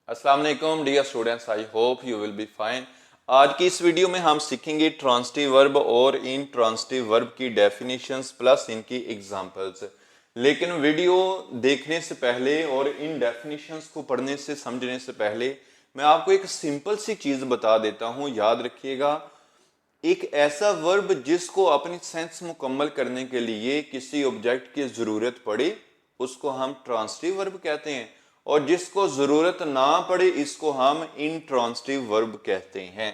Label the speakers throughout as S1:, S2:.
S1: अस्सलाम वालेकुम dear students, I hope you will be fine. आज की इस वीडियो में हम सीखेंगे ट्रांजिटिव वर्ब और इनट्रांजिटिव वर्ब की डेफिनेशंस प्लस इनकी एग्जांपल्स। लेकिन वीडियो देखने से पहले और इन डेफिनेशंस को पढ़ने से समझने से पहले मैं आपको एक सिंपल सी चीज बता देता हूं, याद रखिएगा। एक ऐसा वर्ब जिसको अपनी सेंस मुकम्मल करने के लिए किसी ऑब्जेक्ट की जरूरत पड़े उसको हम ट्रांजिटिव वर्ब कहते हैं, और जिसको जरूरत ना पड़े इसको हम इनट्रांजिटिव वर्ब कहते हैं।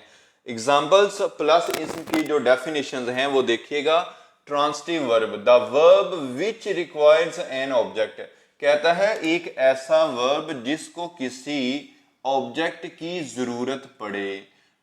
S1: एग्जांपल्स प्लस इसकी जो डेफिनेशंस हैं वो देखिएगा। Transitive verb, the verb which requires N object, कहता है एक ऐसा वर्ब जिसको किसी ऑब्जेक्ट की जरूरत पड़े।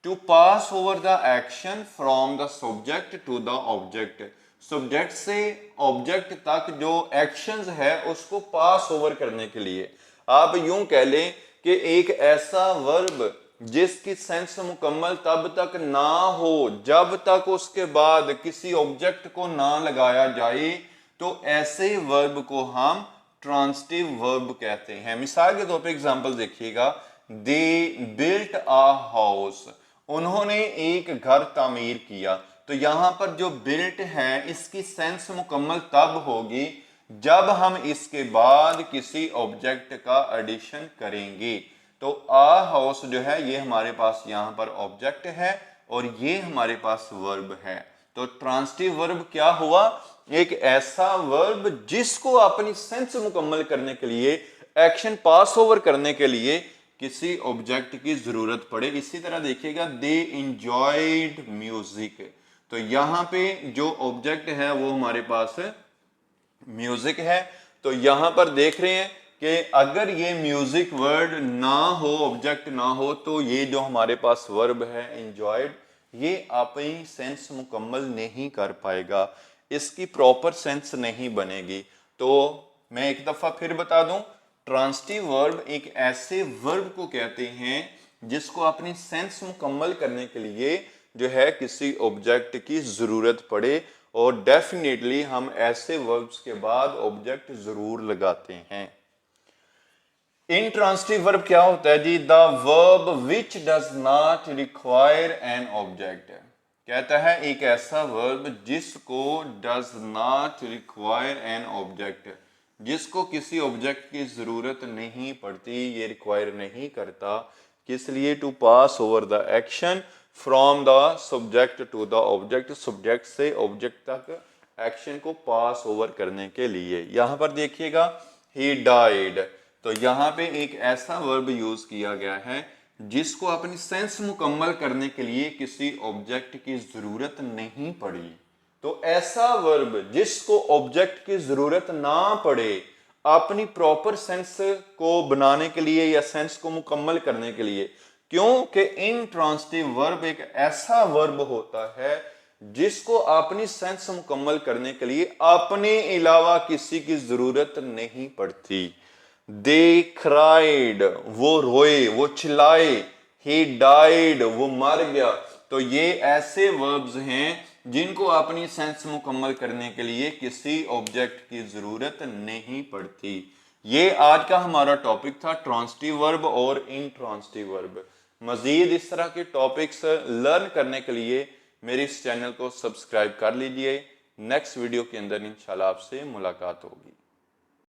S1: To pass over the action from the subject to the object, subject से ऑब्जेक्ट तक जो एक्शंस है उसको पास ओवर करने के लिए। आप यूं कह लें कि एक ऐसा वर्ब जिसकी सेंस मुकम्मल तब तक ना हो जब तक उसके बाद किसी ऑब्जेक्ट को ना लगाया जाए, तो ऐसे वर्ब को हम ट्रांजिटिव वर्ब कहते हैं। मिसाल के तौर पे एग्जांपल देखिएगा। दे बिल्ट अ हाउस, उन्होंने एक घर तामीर किया। तो यहां पर जो बिल्ट है इसकी सेंस मुकम्मल तब होगी जब हम इसके बाद किसी ऑब्जेक्ट का एडिशन करेंगे। तो आ हाउस जो है ये हमारे पास यहां पर ऑब्जेक्ट है और ये हमारे पास वर्ब है। तो ट्रांजिटिव वर्ब क्या हुआ? एक ऐसा वर्ब जिसको अपनी सेंस मुकम्मल करने के लिए, एक्शन पास ओवर करने के लिए किसी ऑब्जेक्ट की जरूरत पड़े। इसी तरह देखिएगा, दे इंजॉयड म्यूजिक, तो यहां पे जो ऑब्जेक्ट है वो हमारे पास म्यूजिक है। तो यहां पर देख रहे हैं कि अगर ये म्यूजिक वर्ड ना हो, ऑब्जेक्ट ना हो, तो ये जो हमारे पास वर्ब है एंजॉयड, ये अपनी सेंस मुकम्मल नहीं कर पाएगा, इसकी प्रॉपर सेंस नहीं बनेगी। तो मैं एक दफा फिर बता दूं, ट्रांजिटिव वर्ब एक ऐसे वर्ब को कहते हैं जिसको अपनी सेंस मुकम्मल करने के लिए जो है किसी ऑब्जेक्ट की जरूरत पड़े, और डेफिनेटली हम ऐसे वर्ब्स के बाद ऑब्जेक्ट जरूर लगाते हैं। इनट्रांजिटिव वर्ब क्या होता है जी? The verb which does not require an object, कहता है एक ऐसा वर्ब जिसको does not require an object, जिसको किसी ऑब्जेक्ट की जरूरत नहीं पड़ती, ये रिक्वायर नहीं करता। किस लिए? To pass over the action from the subject to the object, subject से ऑब्जेक्ट तक एक्शन को पास ओवर करने के लिए। यहां पर देखिएगा, ही डाइड, तो यहां पे एक ऐसा वर्ब यूज किया गया है जिसको अपनी सेंस मुकम्मल करने के लिए किसी ऑब्जेक्ट की जरूरत नहीं पड़ी। तो ऐसा वर्ब जिसको ऑब्जेक्ट की जरूरत ना पड़े अपनी प्रॉपर सेंस को बनाने के लिए या सेंस को मुकम्मल करने के लिए, क्योंकि इनट्रांजिटिव वर्ब एक ऐसा वर्ब होता है जिसको अपनी सेंस मुकम्मल करने के लिए अपने अलावा किसी की जरूरत नहीं पड़ती। दे क्राइड, वो रोए, वो चिल्लाए। ही डाइड, वो मर गया। तो ये ऐसे वर्ब्स हैं जिनको अपनी सेंस मुकम्मल करने के लिए किसी ऑब्जेक्ट की जरूरत नहीं पड़ती। ये आज का हमारा टॉपिक था, ट्रांजिटिव वर्ब और इनट्रांजिटिव वर्ब। मजीद इस तरह के टॉपिक्स लर्न करने के लिए मेरे इस चैनल को सब्सक्राइब कर लीजिए। नेक्स्ट वीडियो के अंदर इंशाल्लाह आपसे मुलाकात होगी।